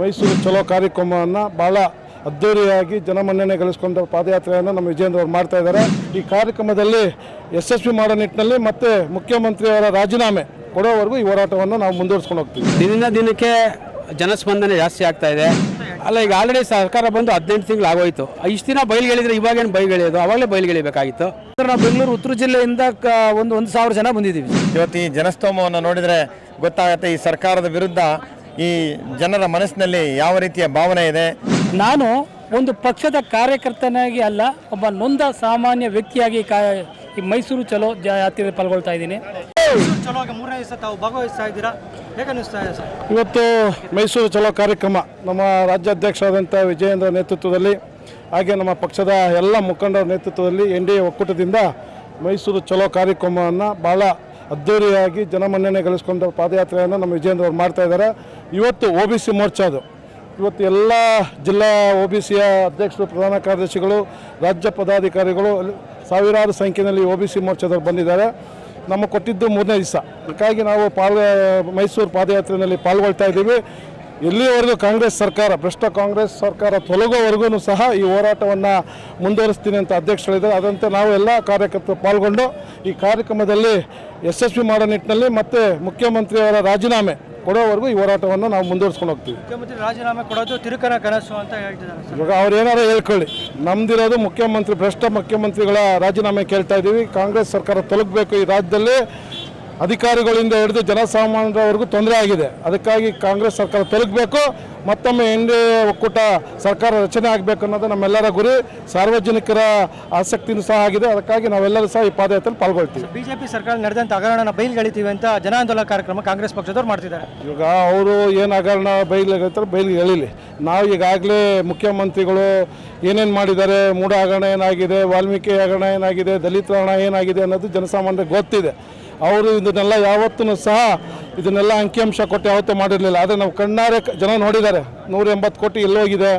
ಮೈಸೂರು ಚಲೋ ಕಾರ್ಯಕ್ರಮವನ್ನು ಭಾಳ ಅದ್ದೂರಿಯಾಗಿ ಜನಮನ್ನಣೆ ಗಳಿಸಿಕೊಂಡ ಪಾದಯಾತ್ರೆಯನ್ನು ನಮ್ಮ ವಿಜೇಂದ್ರ ಅವರು ಮಾಡ್ತಾ ಇದ್ದಾರೆ. ಈ ಕಾರ್ಯಕ್ರಮದಲ್ಲಿ ಯಶಸ್ವಿ ಮಾಡೋ ನಿಟ್ಟಿನಲ್ಲಿ ಮತ್ತೆ ಮುಖ್ಯಮಂತ್ರಿಯವರ ರಾಜೀನಾಮೆ ಕೊಡೋವರೆಗೂ ಈ ಹೋರಾಟವನ್ನು ನಾವು ಮುಂದುವರಿಸ್ಕೊಂಡು ಹೋಗ್ತೀವಿ. ದಿನದಿಂದ ದಿನಕ್ಕೆ ಜನಸ್ಪಂದನೆ ಜಾಸ್ತಿ ಆಗ್ತಾ ಇದೆ. ಅಲ್ಲ, ಈಗ ಆಲ್ರೆಡಿ ಸರ್ಕಾರ ಬಂದು 18 ತಿಂಗಳು ಆಗೋಯ್ತು. ಇಷ್ಟು ದಿನ ಬಯಲ್ಗಳಿದ್ರೆ ಇವಾಗೇನು ಬಯಲ್ಗೆಳೆಯೋದು, ಅವಾಗಲೇ ಬಯಲ್ಗೆಳಿಬೇಕಾಗಿತ್ತು. ನಾವು ಬೆಂಗಳೂರು ಉತ್ತರ ಜಿಲ್ಲೆಯಿಂದ 1,000 ಜನ ಬಂದಿದ್ದೀವಿ. ಇವತ್ತು ಈ ಜನಸ್ತೋಮವನ್ನು ನೋಡಿದರೆ ಗೊತ್ತಾಗುತ್ತೆ ಈ ಸರ್ಕಾರದ ವಿರುದ್ಧ ಈ ಜನರ ಮನಸ್ಸಿನಲ್ಲಿ ಯಾವ ರೀತಿಯ ಭಾವನೆ ಇದೆ. ನಾನು ಒಂದು ಪಕ್ಷದ ಕಾರ್ಯಕರ್ತನಾಗಿ ಅಲ್ಲ, ಒಬ್ಬ ನೊಂದ ಸಾಮಾನ್ಯ ವ್ಯಕ್ತಿಯಾಗಿ ಈ ಮೈಸೂರು ಚಲೋ ಯಾತ್ರೆಯಲ್ಲಿ ಪಾಲ್ಗೊಳ್ತಾ ಇದ್ದೀನಿ. ಮೂರನೇ ದಿವಸ ತಾವು ಭಾಗವಹಿಸ್ತಾ ಇದ್ದೀರಾ, ಹೇಗೆ ಅನಿಸ್ತಾ ಇದೆ ಸರ್? ಇವತ್ತು ಮೈಸೂರು ಚಲೋ ಕಾರ್ಯಕ್ರಮ ನಮ್ಮ ರಾಜ್ಯಾಧ್ಯಕ್ಷರಾದಂಥ ವಿಜಯೇಂದ್ರ ನೇತೃತ್ವದಲ್ಲಿ, ಹಾಗೆ ನಮ್ಮ ಪಕ್ಷದ ಎಲ್ಲ ಮುಖಂಡರ ನೇತೃತ್ವದಲ್ಲಿ NDA ಒಕ್ಕೂಟದಿಂದ ಮೈಸೂರು ಚಲೋ ಕಾರ್ಯಕ್ರಮವನ್ನು ಭಾಳ ಅದ್ದೂರಿಯಾಗಿ ಜನಮನ್ನಣೆ ಗಳಿಸಿಕೊಂಡ ಪಾದಯಾತ್ರೆಯನ್ನು ನಮ್ಮ ವಿಜೇಂದ್ರ ಅವರು ಮಾಡ್ತಾ ಇದ್ದಾರೆ. ಇವತ್ತು OBC ಮೋರ್ಚಾದು ಇವತ್ತು ಎಲ್ಲ ಜಿಲ್ಲಾ OBCಯ ಅಧ್ಯಕ್ಷರು, ಪ್ರಧಾನ ಕಾರ್ಯದರ್ಶಿಗಳು, ರಾಜ್ಯ ಪದಾಧಿಕಾರಿಗಳು ಸಾವಿರಾರು ಸಂಖ್ಯೆಯಲ್ಲಿ OBC ಮೋರ್ಚಾದವರು ಬಂದಿದ್ದಾರೆ. ನಮಗೆ ಕೊಟ್ಟಿದ್ದು 3ನೇ ದಿವಸ, ಹೀಗಾಗಿ ನಾವು ಮೈಸೂರು ಪಾದಯಾತ್ರೆಯಲ್ಲಿ ಪಾಲ್ಗೊಳ್ತಾ ಇದ್ದೀವಿ. ಎಲ್ಲಿವರೆಗೂ ಕಾಂಗ್ರೆಸ್ ಸರ್ಕಾರ, ಭ್ರಷ್ಟ ಕಾಂಗ್ರೆಸ್ ಸರ್ಕಾರ ತೊಲಗೋವರೆಗೂ ಸಹ ಈ ಹೋರಾಟವನ್ನು ಮುಂದುವರಿಸ್ತೀನಿ ಅಂತ ಅಧ್ಯಕ್ಷಗಳಿದ್ದಾರೆ. ಅದಂತೆ ನಾವು ಎಲ್ಲ ಕಾರ್ಯಕರ್ತರು ಪಾಲ್ಗೊಂಡು ಈ ಕಾರ್ಯಕ್ರಮದಲ್ಲಿ ಯಶಸ್ವಿ ಮಾಡೋ ನಿಟ್ಟಿನಲ್ಲಿ ಮತ್ತೆ ಮುಖ್ಯಮಂತ್ರಿಯವರ ರಾಜೀನಾಮೆ ಕೊಡೋವರೆಗೂ ಈ ಹೋರಾಟವನ್ನು ನಾವು ಮುಂದುವರಿಸ್ಕೊಂಡು ಹೋಗ್ತೀವಿ. ಮುಖ್ಯಮಂತ್ರಿ ರಾಜೀನಾಮೆ ಕೊಡೋದು ತಿರುಕನ ಕನಸು ಅಂತ ಹೇಳ್ತಿದ್ದಾರೆ. ಇವಾಗ ಅವ್ರು ಏನಾರು ಹೇಳ್ಕೊಳ್ಳಿ, ನಮ್ದಿರೋದು ಮುಖ್ಯಮಂತ್ರಿ, ಭ್ರಷ್ಟ ಮುಖ್ಯಮಂತ್ರಿಗಳ ರಾಜೀನಾಮೆ ಕೇಳ್ತಾ ಇದ್ದೀವಿ. ಕಾಂಗ್ರೆಸ್ ಸರ್ಕಾರ ತೊಲಗಬೇಕು. ಈ ರಾಜ್ಯದಲ್ಲಿ ಅಧಿಕಾರಿಗಳಿಂದ ಹಿಡಿದು ಜನಸಾಮಾನ್ಯರವರೆಗೂ ತೊಂದರೆ ಆಗಿದೆ. ಅದಕ್ಕಾಗಿ ಕಾಂಗ್ರೆಸ್ ಸರ್ಕಾರ ತೊಲಗಬೇಕು, ಮತ್ತೊಮ್ಮೆ NDA ಒಕ್ಕೂಟ ಸರ್ಕಾರ ರಚನೆ ಆಗಬೇಕು ಅನ್ನೋದು ನಮ್ಮೆಲ್ಲರ ಗುರಿ. ಸಾರ್ವಜನಿಕರ ಆಸಕ್ತಿನೂ ಸಹ ಆಗಿದೆ. ಅದಕ್ಕಾಗಿ ನಾವೆಲ್ಲರೂ ಸಹ ಈ ಪಾದಯಾತ್ರೆಯಲ್ಲಿ ಪಾಲ್ಗೊಳ್ತೀವಿ. ಬಿಜೆಪಿ ಸರ್ಕಾರ ನಡೆದಂಥ ಹಗರಣನ ಬಯಲ್ಗೆಳಿತೀವಿ ಅಂತ ಜನ ಆಂದೋಲನ ಕಾರ್ಯಕ್ರಮ ಕಾಂಗ್ರೆಸ್ ಪಕ್ಷದವ್ರು ಮಾಡ್ತಿದ್ದಾರೆ. ಇವಾಗ ಅವರು ಏನು ಹಗರಣ ಬಯಲಿಗೆ ಬಯಲಿಗೆ ಎಳೀಲಿ. ನಾವು ಈಗಾಗಲೇ ಮುಖ್ಯಮಂತ್ರಿಗಳು ಏನೇನು ಮಾಡಿದ್ದಾರೆ, ಮೂಢ ಹಗರಣ ಏನಾಗಿದೆ, ವಾಲ್ಮೀಕಿ ಹಗರಣ ಏನಾಗಿದೆ, ದಲಿತರ ಹಣ ಏನಾಗಿದೆ ಅನ್ನೋದು ಜನಸಾಮಾನ್ಯರಿಗೆ ಗೊತ್ತಿದೆ. ಅವರು ಇದನ್ನೆಲ್ಲ ಯಾವತ್ತೂ ಸಹ ಇದನ್ನೆಲ್ಲ ಅಂಕಿಅಂಶ ಕೊಟ್ಟು ಯಾವತ್ತೂ ಮಾಡಿರಲಿಲ್ಲ. ಆದರೆ ನಾವು ಕಣ್ಣಾರೆ ಜನ ನೋಡಿದ್ದಾರೆ. 180 ಕೋಟಿ ಎಲ್ಲೋಗಿದೆ,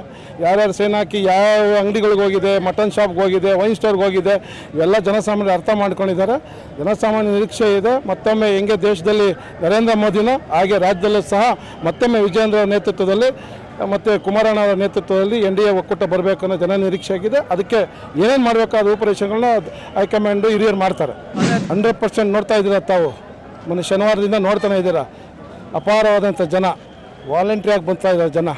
ಯಾರ್ಯಾರು ಸೇನೆ ಹಾಕಿ ಯಾವ ಅಂಗಡಿಗಳಿಗೆ ಹೋಗಿದೆ, ಮಟನ್ ಶಾಪ್ಗೆ ಹೋಗಿದೆ, ವೈನ್ ಸ್ಟೋರ್ಗೆ ಹೋಗಿದೆ, ಇವೆಲ್ಲ ಜನಸಾಮಾನ್ಯರು ಅರ್ಥ ಮಾಡ್ಕೊಂಡಿದ್ದಾರೆ. ಜನಸಾಮಾನ್ಯ ನಿರೀಕ್ಷೆ ಇದೆ. ಮತ್ತೊಮ್ಮೆ ಹೆಂಗೆ ದೇಶದಲ್ಲಿ ನರೇಂದ್ರ ಮೋದಿನ, ಹಾಗೆ ರಾಜ್ಯದಲ್ಲೂ ಸಹ ಮತ್ತೊಮ್ಮೆ ವಿಜೇಂದ್ರ ನೇತೃತ್ವದಲ್ಲಿ ಮತ್ತು ಕುಮಾರಣ್ಣ ಅವರ ನೇತೃತ್ವದಲ್ಲಿ NDA ಒಕ್ಕೂಟ ಬರಬೇಕು ಅನ್ನೋ ಜನ ನಿರೀಕ್ಷೆ ಆಗಿದೆ. ಅದಕ್ಕೆ ಏನೇನು ಮಾಡಬೇಕಾದ ರೂಪುರೇಷೆಗಳನ್ನ ಹೈಕಮಾಂಡು ಹಿರಿಯರು ಮಾಡ್ತಾರೆ. 100% ನೋಡ್ತಾ ಇದ್ದೀರಾ ತಾವು, ಮೊನ್ನೆ ಶನಿವಾರದಿಂದ ನೋಡ್ತಾನೆ ಇದ್ದೀರಾ. ಅಪಾರವಾದಂಥ ಜನ ವಾಲಂಟ್ರಿಯಾಗಿ ಬರ್ತಾ ಇದ್ದಾರೆ. ಜನ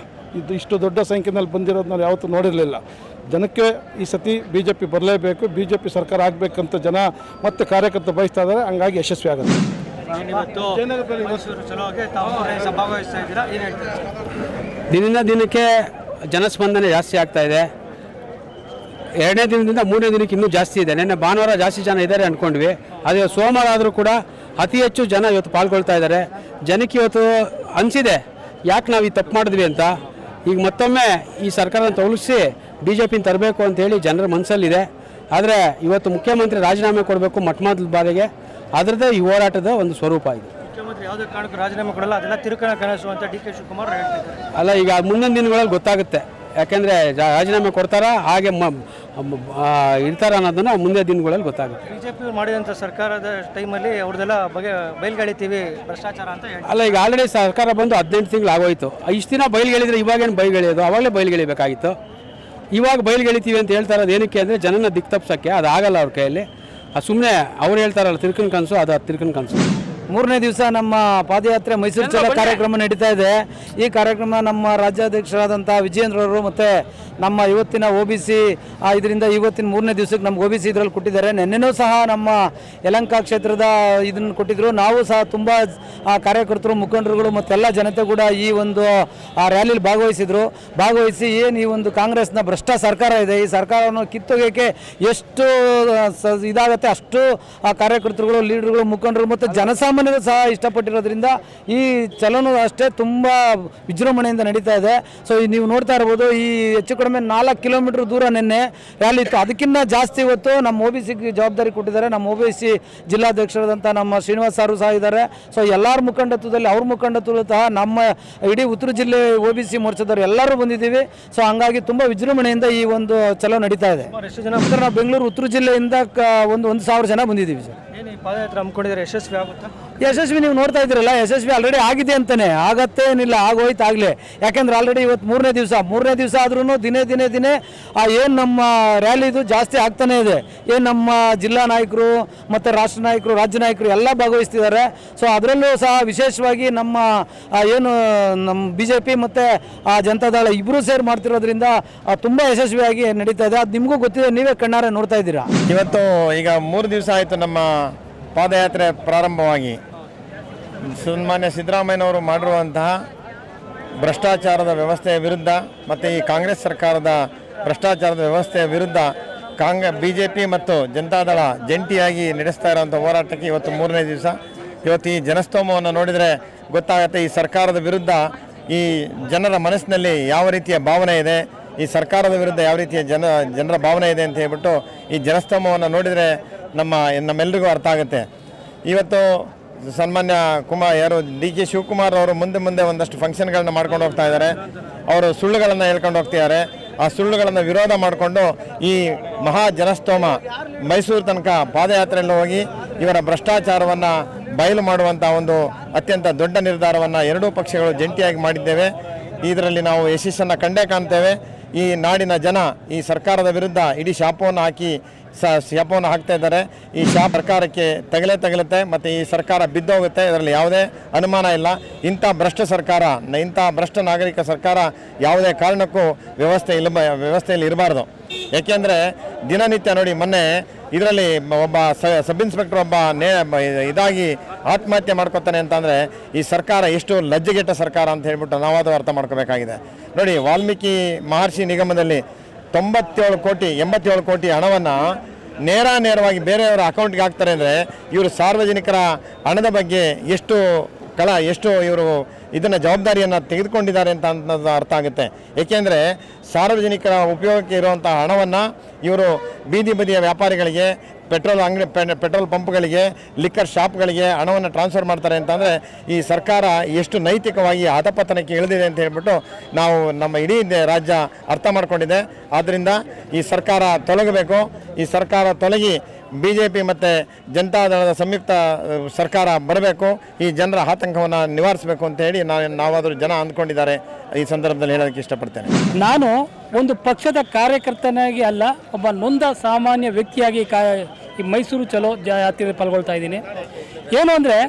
ಇಷ್ಟು ದೊಡ್ಡ ಸಂಖ್ಯೆಯಲ್ಲಿ ಬಂದಿರೋದು ನಾವು ಯಾವತ್ತೂ ನೋಡಿರಲಿಲ್ಲ. ಜನಕ್ಕೆ ಈ ಸತಿ BJP ಬರಲೇಬೇಕು, BJP ಸರ್ಕಾರ ಆಗಬೇಕಂತ ಜನ ಮತ್ತು ಕಾರ್ಯಕರ್ತರು ಬಯಸ್ತಾ ಇದ್ದಾರೆ. ಹಂಗಾಗಿ ಯಶಸ್ವಿ ಆಗುತ್ತೆ. ದಿನದಿಂದ ದಿನಕ್ಕೆ ಜನಸ್ಪಂದನೆ ಜಾಸ್ತಿ ಆಗ್ತಾ ಇದೆ. 2ನೇ ದಿನದಿಂದ 3ನೇ ದಿನಕ್ಕೆ ಇನ್ನೂ ಜಾಸ್ತಿ ಇದೆ. ನಿನ್ನೆ ಭಾನುವಾರ ಜಾಸ್ತಿ ಜನ ಇದ್ದಾರೆ ಅಂದ್ಕೊಂಡ್ವಿ, ಅದೇ ಸೋಮವಾರ ಆದರೂ ಕೂಡ ಅತಿ ಹೆಚ್ಚು ಜನ ಇವತ್ತು ಪಾಲ್ಗೊಳ್ತಾ ಇದ್ದಾರೆ. ಜನಕ್ಕೆ ಇವತ್ತು ಅನಿಸಿದೆ ಯಾಕೆ ನಾವು ಈ ತಪ್ಪು ಮಾಡಿದ್ವಿ ಅಂತ. ಈಗ ಮತ್ತೊಮ್ಮೆ ಈ ಸರ್ಕಾರನ ತೊಲಗಿಸಿ BJP ತರಬೇಕು ಅಂತೇಳಿ ಜನರ ಮನಸ್ಸಲ್ಲಿದೆ. ಆದರೆ ಇವತ್ತು ಮುಖ್ಯಮಂತ್ರಿ ರಾಜೀನಾಮೆ ಕೊಡಬೇಕು ಮೊದಲ ಬಾರಿಗೆ. ಅದರದ್ದೇ ಈ ಹೋರಾಟದ ಒಂದು ಸ್ವರೂಪ ಇದೆ. ಮುಖ್ಯಮಂತ್ರಿ ಯಾವುದೇ ಕಾರಣಕ್ಕೂ ರಾಜೀನಾಮೆ ಕೊಡಲ್ಲ, ಅದೆಲ್ಲ ತಿರುಕನ ಕನಸು ಅಂತ DK ಶಿವಕುಮಾರ್ ಹೇಳ್ತಿದ್ದಾರೆ. ಅಲ್ಲ, ಈಗ ಮುಂದಿನ ದಿನಗಳಲ್ಲಿ ಗೊತ್ತಾಗುತ್ತೆ. ಯಾಕೆಂದರೆ ರಾಜೀನಾಮೆ ಕೊಡ್ತಾರಾ ಹಾಗೆ ಇರ್ತಾರ ಅನ್ನೋದನ್ನು ಮುಂದಿನ ದಿನಗಳಲ್ಲಿ ಗೊತ್ತಾಗುತ್ತೆ. BJP ಮಾಡಿದಂಥ ಸರ್ಕಾರದ ಟೈಮಲ್ಲಿ ಅವ್ರದ್ದೆಲ್ಲ ಬಯಲ್ಗೆಳಿತೀವಿ ಭ್ರಷ್ಟಾಚಾರ ಅಂತ ಹೇಳಿ. ಅಲ್ಲ, ಈಗ ಆಲ್ರೆಡಿ ಸರ್ಕಾರ ಬಂದು 18 ತಿಂಗಳು ಆಗೋಯ್ತು. ಇಷ್ಟು ದಿನ ಬಯಲ್ಗೆಳಿದ್ರೆ ಇವಾಗೇನು ಬಯಲ್ಗೆಳೆಯೋದು, ಅವಾಗಲೇ ಬಯಲ್ಗೆಳಿಬೇಕಾಗಿತ್ತು. ಇವಾಗ ಬಯಲ್ಗೆಳಿತೀವಿ ಅಂತ ಹೇಳ್ತಾ ಇರೋದು ಏನಕ್ಕೆ ಅಂದರೆ ಜನನ ದಿಕ್ಕು ತಪ್ಪಿಸೋಕ್ಕೆ. ಅದು ಆಗಲ್ಲ ಅವ್ರ ಕೈಯಲ್ಲಿ. ಅದು ಸುಮ್ಮನೆ ಅವ್ರು ಹೇಳ್ತಾರಲ್ಲ ತಿರ್ಕನ ಕನಸು, ಅದು ತಿರ್ಕನ ಕನಸು. 3ನೇ ದಿವಸ ನಮ್ಮ ಪಾದಯಾತ್ರೆ ಮೈಸೂರು ಚಲೋ ಕಾರ್ಯಕ್ರಮ ನಡೀತಾ ಇದೆ. ಈ ಕಾರ್ಯಕ್ರಮ ನಮ್ಮ ರಾಜ್ಯಾಧ್ಯಕ್ಷರಾದಂಥ ವಿಜಯೇಂದ್ರ ಅವರು ಮತ್ತು ನಮ್ಮ ಇವತ್ತಿನ OBC ಇದರಿಂದ ಇವತ್ತಿನ 3ನೇ ದಿವಸಕ್ಕೆ ನಮ್ಗೆ OBC ಇದರಲ್ಲಿ ಕೊಟ್ಟಿದ್ದಾರೆ. ನಿನ್ನೆನೂ ಸಹ ನಮ್ಮ ಯಲಹಂಕ ಕ್ಷೇತ್ರದ ಇದನ್ನು ಕೊಟ್ಟಿದ್ದರು. ನಾವು ಸಹ ತುಂಬ ಕಾರ್ಯಕರ್ತರು, ಮುಖಂಡರುಗಳು ಮತ್ತೆಲ್ಲ ಜನತೆ ಕೂಡ ಈ ಒಂದು ರ್ಯಾಲಿಯಲ್ಲಿ ಭಾಗವಹಿಸಿ ಏನು ಈ ಒಂದು ಕಾಂಗ್ರೆಸ್ನ ಭ್ರಷ್ಟ ಸರ್ಕಾರ ಇದೆ, ಈ ಸರ್ಕಾರವನ್ನು ಕಿತ್ತೊಗೆಯೋಕ್ಕೆ ಎಷ್ಟು ಇದಾಗುತ್ತೆ ಅಷ್ಟು ಕಾರ್ಯಕರ್ತರುಗಳು, ಲೀಡರ್ಗಳು, ಮುಖಂಡರು ಮತ್ತು ಜನಸಾಮಾನ್ಯರು ಸಹ ಇಷ್ಟಪಟ್ಟಿರೋದ್ರಿಂದ ಈ ಚಲನೂ ಅಷ್ಟೇ ತುಂಬ ವಿಜೃಂಭಣೆಯಿಂದ ನಡೀತಾ ಇದೆ. ಸೊ ನೀವು ನೋಡ್ತಾ ಇರ್ಬೋದು, ಈ ಹೆಚ್ಚು ಕಡಿಮೆ 4 ಕಿಲೋಮೀಟರ್ ದೂರ ನಿನ್ನೆ ರ್ಯಾಲಿ ಇತ್ತು. ಅದಕ್ಕಿಂತ ಜಾಸ್ತಿ ಇವತ್ತು ನಮ್ಮ OBCಗೆ ಜವಾಬ್ದಾರಿ ಕೊಟ್ಟಿದ್ದಾರೆ. ನಮ್ಮ OBC ಜಿಲ್ಲಾಧ್ಯಕ್ಷರಾದಂಥ ನಮ್ಮ ಶ್ರೀನಿವಾಸ್ ಸಾರು ಸಹ ಇದ್ದಾರೆ. ಸೊ ಎಲ್ಲರ ಮುಖಂಡತ್ವದಲ್ಲಿ, ಅವ್ರ ಮುಖಂಡತ್ವದಲ್ಲಿ ಸಹ ನಮ್ಮ ಇಡೀ ಉತ್ತರ ಜಿಲ್ಲೆ OBC ಮೋರ್ಚಾದವರು ಎಲ್ಲರೂ ಬಂದಿದ್ದೀವಿ. ಸೊ ಹಂಗಾಗಿ ತುಂಬ ವಿಜೃಂಭಣೆಯಿಂದ ಈ ಒಂದು ಚಲೋ ನಡೀತಾ ಇದೆ. ನಾವು ಬೆಂಗಳೂರು ಉತ್ತರ ಜಿಲ್ಲೆಯಿಂದ 1,000 ಜನ ಬಂದಿದ್ದೀವಿ ಸರ್. ಪಾದಯಾತ್ರೆ ಹಮ್ಮಿಕೊಂಡಿದ್ದಾರೆ, ಯಶಸ್ವಿ ಆಗುತ್ತಾ? ಯಶಸ್ವಿ ನೀವು ನೋಡ್ತಾ ಇದ್ದೀರಲ್ಲ, ಯಶಸ್ವಿ ಆಲ್ರೆಡಿ ಆಗಿದೆ ಅಂತಾನೆ, ಆಗತ್ತೆ ಏನಿಲ್ಲ, ಆಗೋಯ್ತು ಆಗಲೇ. ಯಾಕೆಂದ್ರೆ ಆಲ್ರೆಡಿ ಇವತ್ತು ಮೂರನೇ ದಿವಸ ಆದ್ರೂ ದಿನೇ ಏನು ನಮ್ಮ ರ್ಯಾಲಿದು ಜಾಸ್ತಿ ಆಗ್ತಾನೆ ಇದೆ. ಏನು ನಮ್ಮ ಜಿಲ್ಲಾ ನಾಯಕರು ಮತ್ತು ರಾಷ್ಟ್ರ ನಾಯಕರು, ರಾಜ್ಯ ನಾಯಕರು ಎಲ್ಲ ಭಾಗವಹಿಸ್ತಿದ್ದಾರೆ. ಸೊ ಅದರಲ್ಲೂ ಸಹ ವಿಶೇಷವಾಗಿ ನಮ್ಮ ಏನು ನಮ್ಮ BJP ಮತ್ತು ಜನತಾದಳ ಇಬ್ಬರೂ ಸೇರಿ ಮಾಡ್ತಿರೋದ್ರಿಂದ ತುಂಬ ಯಶಸ್ವಿಯಾಗಿ ನಡೀತಾ ಇದೆ. ಅದು ನಿಮಗೂ ಗೊತ್ತಿದೆ, ನೀವೇ ಕಣ್ಣಾರೆ ನೋಡ್ತಾ ಇದ್ದೀರಾ. ಇವತ್ತು ಈಗ 3 ದಿವಸ ಆಯಿತು ನಮ್ಮ ಪಾದಯಾತ್ರೆ ಪ್ರಾರಂಭವಾಗಿ. ಸನ್ಮಾನ್ಯ ಸಿದ್ದರಾಮಯ್ಯನವರು ಮಾಡಿರುವಂತಹ ಭ್ರಷ್ಟಾಚಾರದ ವ್ಯವಸ್ಥೆಯ ವಿರುದ್ಧ ಮತ್ತು ಈ ಕಾಂಗ್ರೆಸ್ ಸರ್ಕಾರದ ಭ್ರಷ್ಟಾಚಾರದ ವ್ಯವಸ್ಥೆಯ ವಿರುದ್ಧ BJP ಮತ್ತು ಜನತಾದಳ ಜಂಟಿಯಾಗಿ ನಡೆಸ್ತಾ ಇರುವಂಥ ಹೋರಾಟಕ್ಕೆ ಇವತ್ತು 3ನೇ ದಿವಸ. ಇವತ್ತು ಈ ಜನಸ್ತೋಮವನ್ನು ನೋಡಿದರೆ ಗೊತ್ತಾಗುತ್ತೆ ಈ ಸರ್ಕಾರದ ವಿರುದ್ಧ ಈ ಜನರ ಮನಸ್ಸಿನಲ್ಲಿ ಯಾವ ರೀತಿಯ ಭಾವನೆ ಇದೆ, ಈ ಸರ್ಕಾರದ ವಿರುದ್ಧ ಯಾವ ರೀತಿಯ ಜನರ ಭಾವನೆ ಇದೆ ಅಂತ ಹೇಳ್ಬಿಟ್ಟು ಈ ಜನಸ್ತೋಮವನ್ನು ನೋಡಿದರೆ ನಮ್ಮೆಲ್ಲರಿಗೂ ಅರ್ಥ ಆಗುತ್ತೆ. ಇವತ್ತು ಸನ್ಮಾನ್ಯ DK ಶಿವಕುಮಾರ್ ಅವರು ಮುಂದೆ ಒಂದಷ್ಟು ಫಂಕ್ಷನ್ಗಳನ್ನ ಮಾಡ್ಕೊಂಡು ಹೋಗ್ತಾ ಇದ್ದಾರೆ. ಅವರು ಸುಳ್ಳುಗಳನ್ನು ಹೇಳ್ಕೊಂಡು ಹೋಗ್ತಿದ್ದಾರೆ. ಆ ಸುಳ್ಳುಗಳನ್ನು ವಿರೋಧ ಮಾಡಿಕೊಂಡು ಈ ಮಹಾ ಜನಸ್ತೋಮ ಮೈಸೂರು ತನಕ ಪಾದಯಾತ್ರೆಯಲ್ಲಿ ಹೋಗಿ ಇವರ ಭ್ರಷ್ಟಾಚಾರವನ್ನು ಬಯಲು ಮಾಡುವಂಥ ಒಂದು ಅತ್ಯಂತ ದೊಡ್ಡ ನಿರ್ಧಾರವನ್ನು ಎರಡೂ ಪಕ್ಷಗಳು ಜಂಟಿಯಾಗಿ ಮಾಡಿದ್ದೇವೆ. ಇದರಲ್ಲಿ ನಾವು ಯಶಸ್ಸನ್ನು ಕಂಡೇ ಕಾಣ್ತೇವೆ. ಈ ನಾಡಿನ ಜನ ಈ ಸರ್ಕಾರದ ವಿರುದ್ಧ ಇಡೀ ಶಾಪವನ್ನು ಹಾಕ್ತಾ ಇದ್ದಾರೆ. ಈ ಶಾಪ ಸರ್ಕಾರಕ್ಕೆ ತಗಲುತ್ತೆ ಮತ್ತು ಈ ಸರ್ಕಾರ ಬಿದ್ದೋಗುತ್ತೆ, ಇದರಲ್ಲಿ ಯಾವುದೇ ಅನುಮಾನ ಇಲ್ಲ. ಇಂಥ ಭ್ರಷ್ಟ ಸರ್ಕಾರ, ಇಂಥ ಭ್ರಷ್ಟ ನಾಗರಿಕ ಸರ್ಕಾರ ಯಾವುದೇ ಕಾರಣಕ್ಕೂ ವ್ಯವಸ್ಥೆಯಲ್ಲಿ ಇರಬಾರ್ದು. ಏಕೆಂದರೆ ದಿನನಿತ್ಯ ನೋಡಿ, ಮೊನ್ನೆ ಇದರಲ್ಲಿ ಒಬ್ಬ ಸಬ್ ಇನ್ಸ್ಪೆಕ್ಟರ್ ಇದಾಗಿ ಆತ್ಮಹತ್ಯೆ ಮಾಡ್ಕೊತಾನೆ ಅಂತಂದರೆ ಈ ಸರ್ಕಾರ ಎಷ್ಟು ಲಜ್ಜೆಗೆಟ್ಟ ಸರ್ಕಾರ ಅಂತ ಹೇಳ್ಬಿಟ್ಟು ನಾವಾದರೂ ಅರ್ಥ ಮಾಡ್ಕೋಬೇಕಾಗಿದೆ. ನೋಡಿ, ವಾಲ್ಮೀಕಿ ಮಹರ್ಷಿ ನಿಗಮದಲ್ಲಿ 87 ಕೋಟಿ ಹಣವನ್ನು ನೇರವಾಗಿ ಬೇರೆಯವರ ಅಕೌಂಟ್ಗೆ ಹಾಕ್ತಾರೆ ಅಂದರೆ ಇವರು ಸಾರ್ವಜನಿಕರ ಹಣದ ಬಗ್ಗೆ ಎಷ್ಟು ಇವರು ಇದನ್ನು ಜವಾಬ್ದಾರಿಯನ್ನು ತೆಗೆದುಕೊಂಡಿದ್ದಾರೆ ಅಂತ ಅನ್ನೋದು ಅರ್ಥ ಆಗುತ್ತೆ. ಏಕೆಂದರೆ ಸಾರ್ವಜನಿಕರ ಉಪಯೋಗಕ್ಕೆ ಇರುವಂಥ ಹಣವನ್ನು ಇವರು ಬೀದಿ ಬದಿಯ ವ್ಯಾಪಾರಿಗಳಿಗೆ, ಪೆಟ್ರೋಲ್ ಪಂಪ್ಗಳಿಗೆ, ಲಿಕ್ಕರ್ ಶಾಪ್ಗಳಿಗೆ ಹಣವನ್ನು ಟ್ರಾನ್ಸ್ಫರ್ ಮಾಡ್ತಾರೆ ಅಂತಂದರೆ ಈ ಸರ್ಕಾರ ಎಷ್ಟು ನೈತಿಕವಾಗಿ ಅಧಪತನಕ್ಕೆ ಇಳಿದಿದೆ ಅಂತ ಹೇಳ್ಬಿಟ್ಟು ನಮ್ಮ ಇಡೀ ರಾಜ್ಯ ಅರ್ಥ ಮಾಡ್ಕೊಂಡಿದೆ. ಆದ್ದರಿಂದ ಈ ಸರ್ಕಾರ ತೊಲಗಬೇಕು. ಈ ಸರ್ಕಾರ ತೊಲಗಿ BJP ಮತ್ತು ಜನತಾದಳದ ಸಂಯುಕ್ತ ಸರ್ಕಾರ ಬರಬೇಕು. ಈ ಜನರ ಆತಂಕವನ್ನು ನಿವಾರಿಸಬೇಕು ಅಂತ ಹೇಳಿ ನಾವಾದರೂ ಜನ ಅಂದ್ಕೊಂಡಿದ್ದಾರೆ. ಈ ಸಂದರ್ಭದಲ್ಲಿ ಹೇಳೋದಕ್ಕೆ ಇಷ್ಟಪಡ್ತೇನೆ. ನಾನು ಒಂದು ಪಕ್ಷದ ಕಾರ್ಯಕರ್ತನಾಗಿ ಅಲ್ಲ, ಒಬ್ಬ ನೊಂದ ಸಾಮಾನ್ಯ ವ್ಯಕ್ತಿಯಾಗಿ ಈ ಮೈಸೂರು ಚಲೋ ಯಾತ್ರೆಯಲ್ಲಿ ಪಾಲ್ಗೊಳ್ತಾ ಇದ್ದೀನಿ. ಏನು ಅಂದರೆ,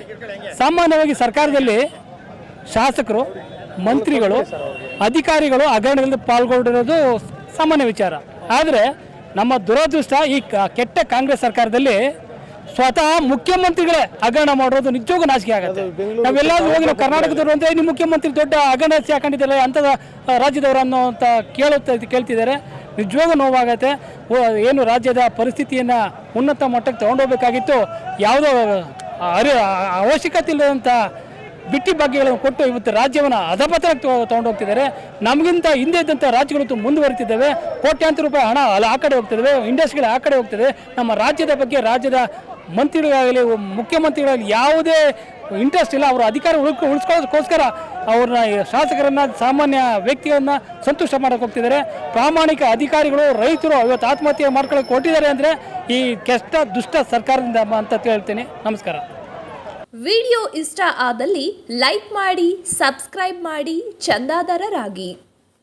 ಸಾಮಾನ್ಯವಾಗಿ ಸರ್ಕಾರದಲ್ಲಿ ಶಾಸಕರು, ಮಂತ್ರಿಗಳು, ಅಧಿಕಾರಿಗಳು ಹಗರಣದಲ್ಲಿ ಪಾಲ್ಗೊಂಡಿರೋದು ಸಾಮಾನ್ಯ ವಿಚಾರ. ಆದರೆ ನಮ್ಮ ದುರದೃಷ್ಟ, ಈ ಕೆಟ್ಟ ಕಾಂಗ್ರೆಸ್ ಸರ್ಕಾರದಲ್ಲಿ ಸ್ವತಃ ಮುಖ್ಯಮಂತ್ರಿಗಳೇ ಹಗರಣ ಮಾಡೋದು ನಿಜವಾಗೂ ನಾಚಿಕೆ ಆಗುತ್ತೆ. ನಾವೆಲ್ಲರೂ ಹೋಗಿ ನಾವು ಕರ್ನಾಟಕದವರು ಅಂದರೆ ನಿಮ್ಮ ಮುಖ್ಯಮಂತ್ರಿ ದೊಡ್ಡ ಹಗರಣ ಹಾಕೊಂಡಿದ್ದಾರೆ ಅಂಥದ ರಾಜ್ಯದವರು ಅನ್ನೋ ಅಂತ ಕೇಳ್ತಿದ್ದಾರೆ. ನಿಜವಾಗೂ ನೋವಾಗುತ್ತೆ. ಏನು ರಾಜ್ಯದ ಪರಿಸ್ಥಿತಿಯನ್ನು ಉನ್ನತ ಮಟ್ಟಕ್ಕೆ ತೊಗೊಂಡೋಗ್ಬೇಕಾಗಿತ್ತು, ಯಾವುದೋ ಅವಶ್ಯಕತೆ ಇಲ್ಲದಂಥ ಬಿಟ್ಟಿ ಭಾಗ್ಯಗಳನ್ನು ಕೊಟ್ಟು ಇವತ್ತು ರಾಜ್ಯವನ್ನು ಅಧಪತನಕ್ಕೆ ತೊಗೊಂಡೋಗ್ತಿದ್ದಾರೆ. ನಮಗಿಂತ ಹಿಂದೆ ಇದ್ದಂಥ ರಾಜ್ಯಗಳು ಮುಂದುವರಿತಿದ್ದಾವೆ. ಕೋಟ್ಯಾಂತರ ರೂಪಾಯಿ ಹಣ ಆ ಕಡೆ ಹೋಗ್ತಿದ್ದಾವೆ, ಇಂಡಸ್ಟ್ರಿಗಳು ಆ ಕಡೆ ಹೋಗ್ತಿದೆ. ನಮ್ಮ ರಾಜ್ಯದ ಬಗ್ಗೆ ರಾಜ್ಯದ ಮಂತ್ರಿಗಳಾಗಲಿ, ಮುಖ್ಯಮಂತ್ರಿಗಳಾಗಲಿ ಯಾವುದೇ ಇಂಟ್ರೆಸ್ಟ್ ಇಲ್ಲ. ಅವರು ಅಧಿಕಾರ ಉಳಿಸ್ಕೊಳ್ಳೋದಕ್ಕೋಸ್ಕರ ಅವ್ರನ್ನ, ಶಾಸಕರನ್ನು, ಸಾಮಾನ್ಯ ವ್ಯಕ್ತಿಗಳನ್ನು ಸಂತುಷ್ಟ ಮಾಡೋಕ್ಕೆ ಹೋಗ್ತಿದ್ದಾರೆ. ಪ್ರಾಮಾಣಿಕ ಅಧಿಕಾರಿಗಳು, ರೈತರು ಇವತ್ತು ಆತ್ಮಹತ್ಯೆ ಮಾಡ್ಕೊಳ್ಳೋಕೆ ಕೊಟ್ಟಿದ್ದಾರೆ ಅಂದರೆ ಈ ಕೆಟ್ಟ ದುಷ್ಟ ಸರ್ಕಾರದಿಂದ ಅಂತ ಹೇಳ್ತೀನಿ. ನಮಸ್ಕಾರ. ವಿಡಿಯೋ ಇಷ್ಟ ಆದಲ್ಲಿ ಲೈಕ್ ಮಾಡಿ, ಸಬ್ಸ್ಕ್ರೈಬ್ ಮಾಡಿ, ಚಂದಾದಾರರಾಗಿ.